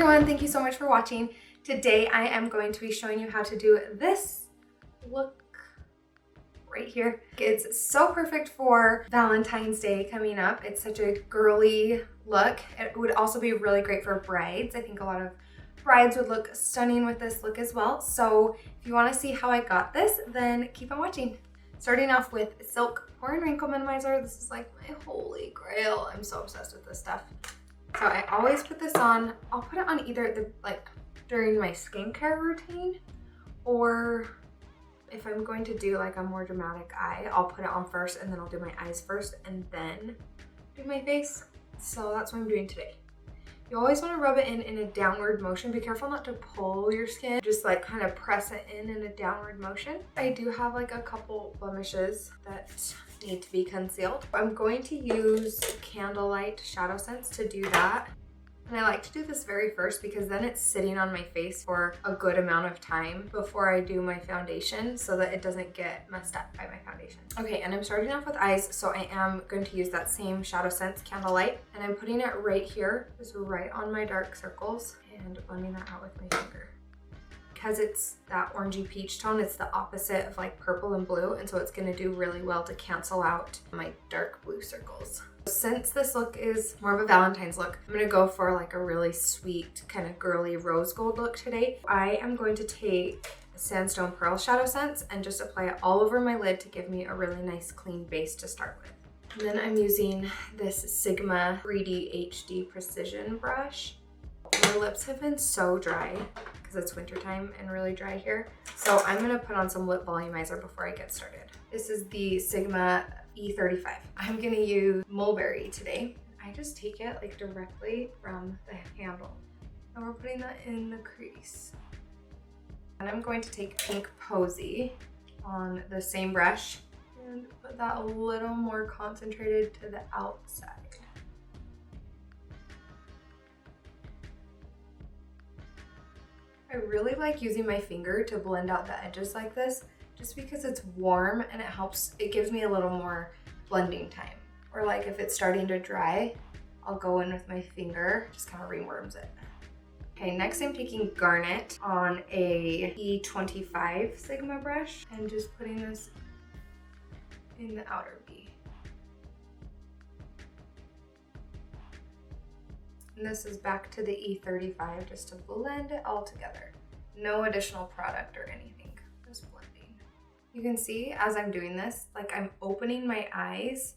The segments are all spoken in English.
everyone, thank you so much for watching. Today I am going to be showing you how to do this look right here. It's so perfect for Valentine's Day coming up. It's such a girly look. It would also be really great for brides. I think a lot of brides would look stunning with this look as well. So if you want to see how I got this, then keep on watching. Starting off with Silk Pore and Wrinkle Minimizer. This is like my holy grail. I'm so obsessed with this stuff. So I always put this on. I'll put it on either during my skincare routine, or if I'm going to do like a more dramatic eye, I'll put it on first and then I'll do my eyes first and then do my face. So that's what I'm doing today. You always want to rub it in a downward motion. Be careful not to pull your skin. Just like kind of press it in a downward motion. I do have like a couple blemishes that need to be concealed. I'm going to use Candlelight ShadowSense to do that. And I like to do this very first because then it's sitting on my face for a good amount of time before I do my foundation so that it doesn't get messed up by my foundation. Okay, and I'm starting off with eyes, so I am going to use that same ShadowSense Candlelight, and I'm putting it right here, just right on my dark circles, and blending that out with my finger. Because it's that orangey peach tone, it's the opposite of like purple and blue, and so it's gonna do really well to cancel out my dark blue circles. Since this look is more of a Valentine's look, I'm gonna go for like a really sweet, kind of girly rose gold look today. I am going to take Sandstone Pearl ShadowSense and just apply it all over my lid to give me a really nice clean base to start with. And then I'm using this Sigma 3D HD Precision brush. My lips have been so dry because it's wintertime and really dry here. So I'm gonna put on some lip volumizer before I get started. This is the Sigma E35. I'm gonna use Mulberry today. I just take it like directly from the handle. And we're putting that in the crease. And I'm going to take pink Posey on the same brush and put that a little more concentrated to the outside. I really like using my finger to blend out the edges like this, just because it's warm and it gives me a little more blending time. Or like if it's starting to dry, I'll go in with my finger, just kind of ringworms it. Okay, next I'm taking Garnet on a E25 Sigma brush and just putting this in the outer V. And this is back to the E35 just to blend it all together. No additional product or anything, just blending. You can see as I'm doing this, like I'm opening my eyes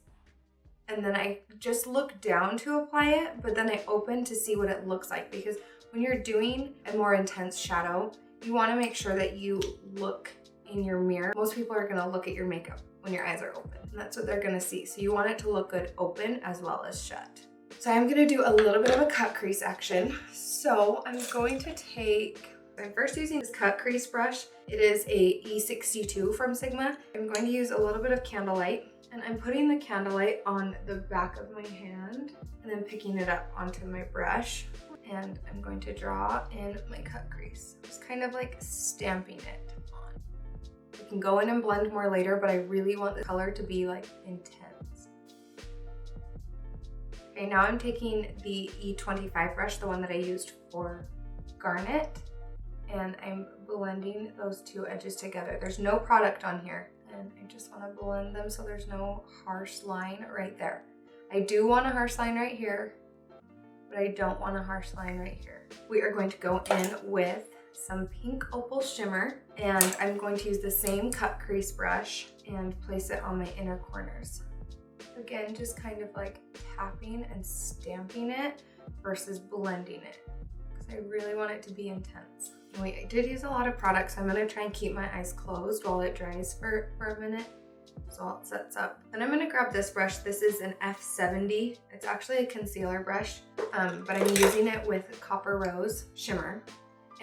and then I just look down to apply it, but then I open to see what it looks like, because when you're doing a more intense shadow, you want to make sure that you look in your mirror. Most people are going to look at your makeup when your eyes are open, and that's what they're going to see. So you want it to look good open as well as shut. So I'm gonna do a little bit of a cut crease action. So I'm going to I'm first using this cut crease brush. It is a E62 from Sigma. I'm going to use a little bit of Candlelight, and I'm putting the Candlelight on the back of my hand and then picking it up onto my brush. And I'm going to draw in my cut crease. Just kind of like stamping it on. You can go in and blend more later, but I really want the color to be like intense. Okay, now I'm taking the E25 brush, the one that I used for Garnet, and I'm blending those two edges together. There's no product on here, and I just want to blend them so there's no harsh line right there. I do want a harsh line right here, but I don't want a harsh line right here. We are going to go in with some pink Opal Shimmer, and I'm going to use the same cut crease brush and place it on my inner corners. Again, just kind of like tapping and stamping it versus blending it, because I really want it to be intense. Wait, I did use a lot of product, so I'm gonna try and keep my eyes closed while it dries for a minute so all it sets up. Then I'm gonna grab this brush. This is an F70. It's actually a concealer brush, but I'm using it with Copper Rose Shimmer.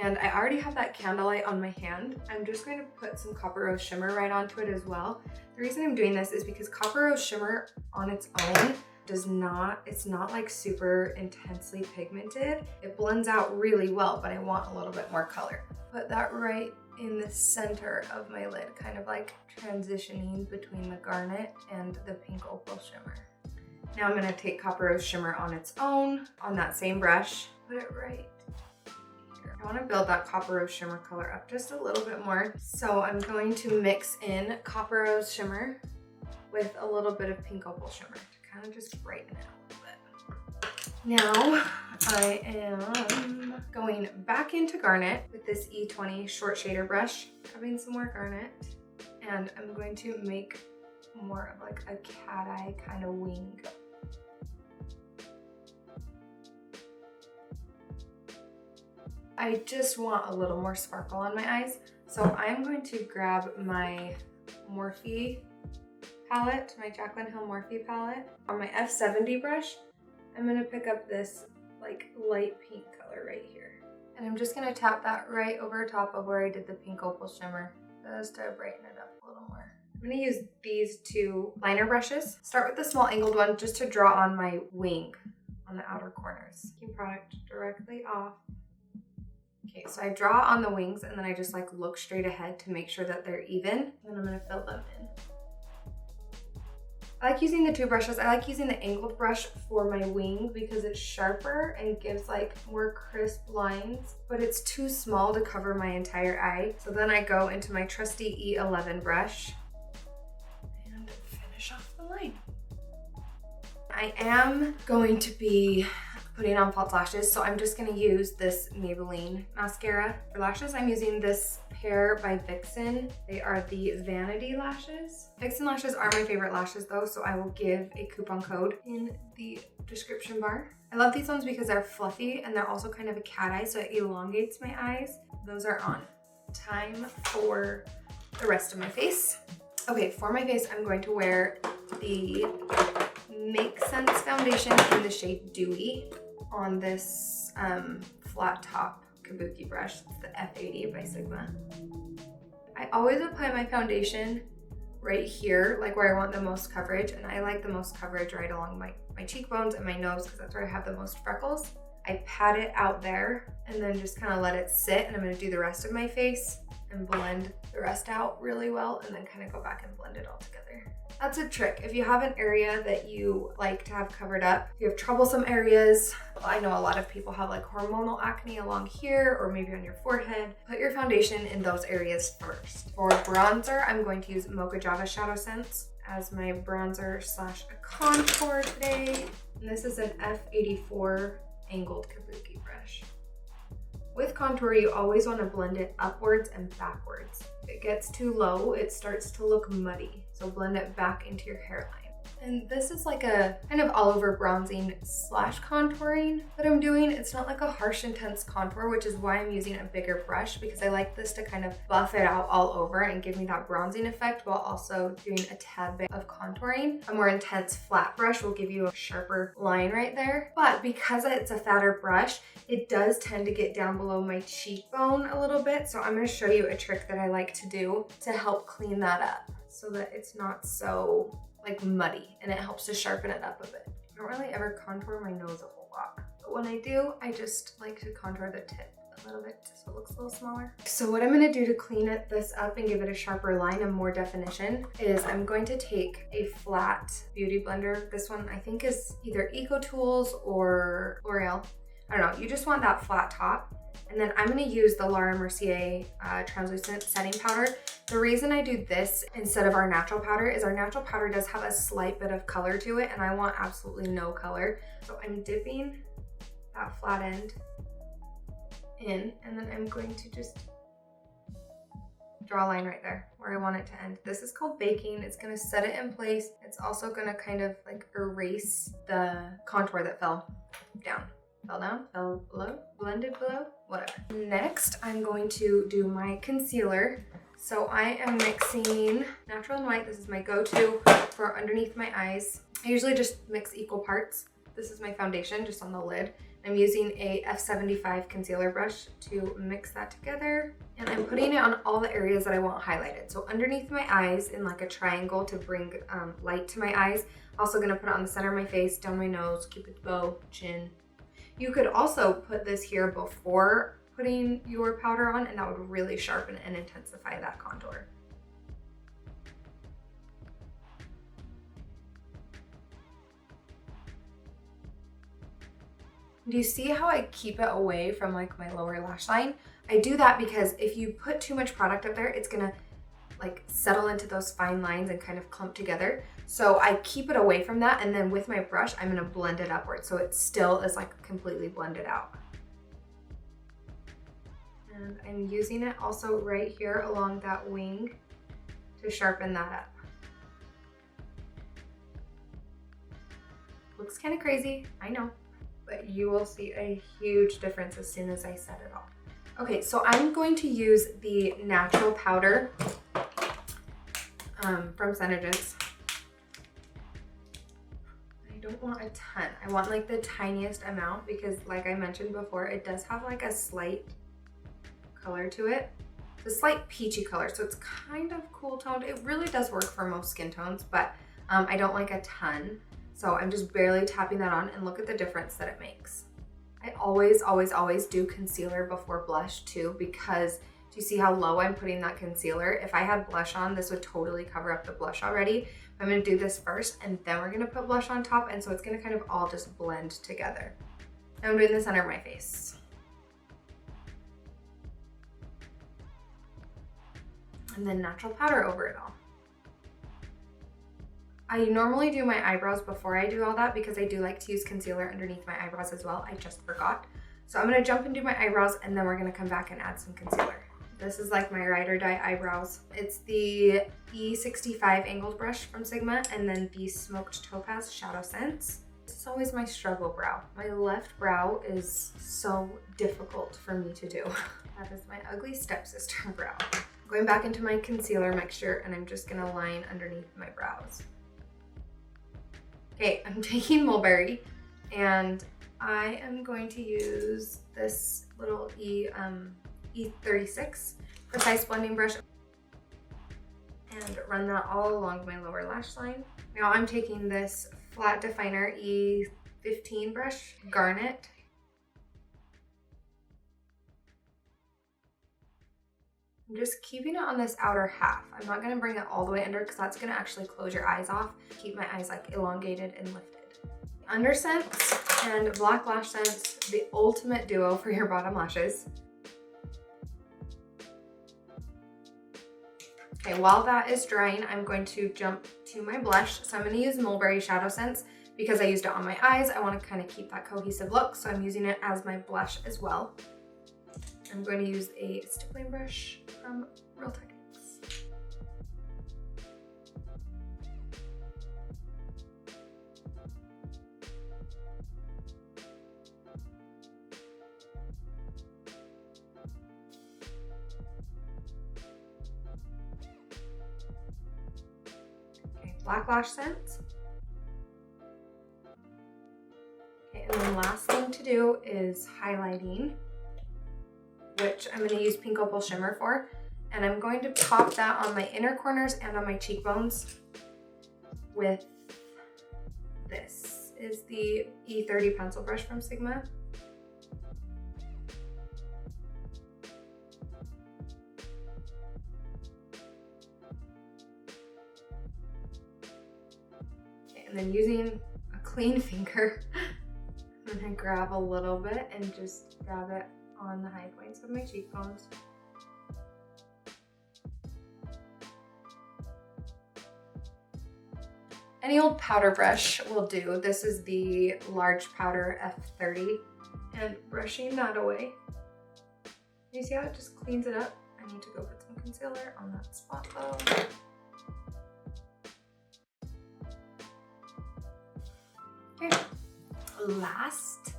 And I already have that Candlelight on my hand. I'm just going to put some Copper Rose Shimmer right onto it as well. The reason I'm doing this is because Copper Rose Shimmer on its own it's not like super intensely pigmented. It blends out really well, but I want a little bit more color. Put that right in the center of my lid, kind of like transitioning between the Garnet and the pink Opal Shimmer. Now I'm gonna take Copper Rose Shimmer on its own, on that same brush, put it right I want to build that Copper Rose Shimmer color up just a little bit more. So I'm going to mix in Copper Rose Shimmer with a little bit of Pink Opal Shimmer to kind of just brighten it a little bit. Now I am going back into Garnet with this E20 short shader brush, having some more Garnet, and I'm going to make more of like a cat eye kind of wing. I just want a little more sparkle on my eyes, so I'm going to grab my Morphe palette, my Jaclyn Hill Morphe palette. On my F70 brush, I'm going to pick up this like light pink color right here. And I'm just going to tap that right over top of where I did the Pink Opal Shimmer just to brighten it up a little more. I'm going to use these two liner brushes. Start with the small angled one just to draw on my wing on the outer corners. Taking product directly off. Okay, so I draw on the wings and then I just like look straight ahead to make sure that they're even. Then I'm gonna fill them in. I like using the two brushes. I like using the angled brush for my wing because it's sharper and gives like more crisp lines, but it's too small to cover my entire eye. So then I go into my trusty E11 brush and finish off the line. I am going to be putting on false lashes, so I'm just going to use this Maybelline mascara. For lashes, I'm using this pair by Vixen. They are the Vanity lashes. Vixen lashes are my favorite lashes though, so I will give a coupon code in the description bar. I love these ones because they're fluffy and they're also kind of a cat eye, so it elongates my eyes. Those are on. Time for the rest of my face. Okay, for my face, I'm going to wear the MakeSense foundation in the shade Dewy on this flat top kabuki brush. It's the F80 by Sigma. I always apply my foundation right here, like where I want the most coverage, and I like the most coverage right along my cheekbones and my nose because that's where I have the most freckles. I pat it out there and then just kind of let it sit, and I'm going to do the rest of my face and blend the rest out really well and then kind of go back and blend it all together. That's a trick. If you have an area that you like to have covered up, if you have troublesome areas, I know a lot of people have like hormonal acne along here or maybe on your forehead, put your foundation in those areas first. For bronzer, I'm going to use Mocha ShadowSense as my bronzer slash a contour today. And this is an F84 angled kabuki brush. With contour, you always want to blend it upwards and backwards. If it gets too low, it starts to look muddy. So blend it back into your hairline. And this is like a kind of all over bronzing slash contouring that I'm doing. It's not like a harsh, intense contour, which is why I'm using a bigger brush, because I like this to kind of buff it out all over and give me that bronzing effect while also doing a tad bit of contouring. A more intense flat brush will give you a sharper line right there. But because it's a fatter brush, it does tend to get down below my cheekbone a little bit. So I'm going to show you a trick that I like to do to help clean that up so that it's not so like muddy, and it helps to sharpen it up a bit. I don't really ever contour my nose a whole lot, but when I do, I just like to contour the tip a little bit so it looks a little smaller. So what I'm going to do to clean this up and give it a sharper line and more definition is I'm going to take a flat beauty blender. This one I think is either Eco Tools or L'Oreal. I don't know, you just want that flat top. And then I'm going to use the Laura Mercier translucent setting powder. The reason I do this instead of our natural powder is our natural powder does have a slight bit of color to it, and I want absolutely no color. So I'm dipping that flat end in, and then I'm going to just draw a line right there where I want it to end. This is called baking. It's going to set it in place. It's also going to kind of like erase the contour that fell down. Fell down, fell below, blended below, whatever. Next, I'm going to do my concealer. So I am mixing natural and white. This is my go-to for underneath my eyes. I usually just mix equal parts. This is my foundation just on the lid. I'm using a F75 concealer brush to mix that together. And I'm putting it on all the areas that I want highlighted. So underneath my eyes in like a triangle to bring light to my eyes. Also gonna put it on the center of my face, down my nose, cupid's bow, chin. You could also put this here before putting your powder on, and that would really sharpen and intensify that contour. Do you see how I keep it away from like my lower lash line? I do that because if you put too much product up there, it's gonna like settle into those fine lines and kind of clump together. So I keep it away from that, and then with my brush, I'm gonna blend it upwards so it still is like completely blended out. And I'm using it also right here along that wing to sharpen that up. Looks kind of crazy, I know, but you will see a huge difference as soon as I set it off. Okay, so I'm going to use the natural powder from ShadowSense. I don't want a ton. I want like the tiniest amount because like I mentioned before, it does have like a slight color to it. It's a slight peachy color, so it's kind of cool toned. It really does work for most skin tones, but I don't like a ton. So I'm just barely tapping that on, and look at the difference that it makes. I always, always, always do concealer before blush too, because do you see how low I'm putting that concealer? If I had blush on, this would totally cover up the blush already. I'm gonna do this first, and then we're gonna put blush on top, and so it's gonna kind of all just blend together. I'm doing this under my face. And then natural powder over it all. I normally do my eyebrows before I do all that because I do like to use concealer underneath my eyebrows as well. I just forgot. So I'm gonna jump and do my eyebrows, and then we're gonna come back and add some concealer. This is like my ride or die eyebrows. It's the E65 angled brush from Sigma, and then the smoked Topaz ShadowSense. This is always my struggle brow. My left brow is so difficult for me to do. That is my ugly stepsister brow. Going back into my concealer mixture, and I'm just gonna line underneath my brows. Okay, I'm taking Mulberry, and I am going to use this little E36 precise blending brush and run that all along my lower lash line. Now I'm taking this flat definer E15 brush, Garnet. I'm just keeping it on this outer half. I'm not gonna bring it all the way under because that's gonna actually close your eyes off. Keep my eyes like elongated and lifted. UnderSense and Black Lash Sense, the ultimate duo for your bottom lashes. Okay, while that is drying, I'm going to jump to my blush. So I'm gonna use Mulberry ShadowSense because I used it on my eyes. I wanna kind of keep that cohesive look, so I'm using it as my blush as well. I'm going to use a stippling brush from Real Techniques. Okay, Black Lash Sense. Okay, and then last thing to do is highlighting, which I'm going to use Pink Opal Shimmer for. And I'm going to pop that on my inner corners and on my cheekbones with this. Is the E30 pencil brush from Sigma. Okay, and then using a clean finger, I'm going to grab a little bit and just dab it on the high points of my cheekbones. Any old powder brush will do. This is the large powder F30, and brushing that away. You see how it just cleans it up? I need to go put some concealer on that spot though. Okay, last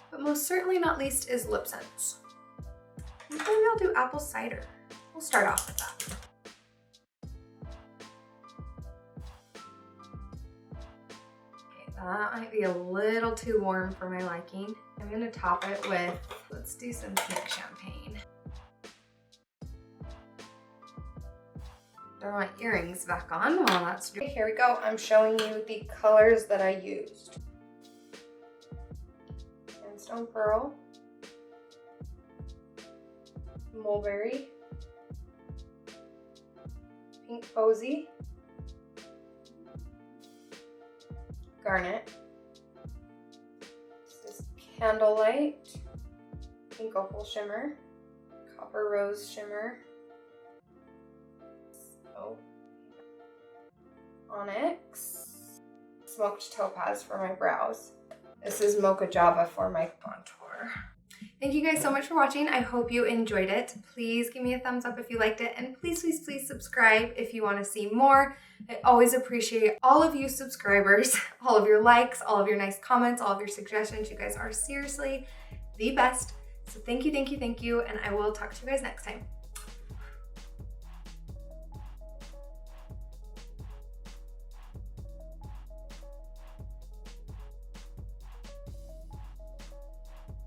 but most certainly not least is Lip Sense. Maybe I'll do apple cider. We'll start off with that. Okay, that might be a little too warm for my liking. I'm gonna top it with, let's do some pink champagne. Throw my earrings back on while that's dry. Here we go. I'm showing you the colors that I used. Sandstone Pearl, Mulberry, Pink Posey, Garnet, this is Candlelight, Pink Opal Shimmer, Copper Rose Shimmer, Onyx, Smoked Topaz for my brows. This is Mocha Java for my contour. Thank you guys so much for watching. I hope you enjoyed it. Please give me a thumbs up if you liked it, and please, please, please subscribe if you want to see more. I always appreciate all of you subscribers, all of your likes, all of your nice comments, all of your suggestions. You guys are seriously the best. So thank you, thank you, thank you, and I will talk to you guys next time.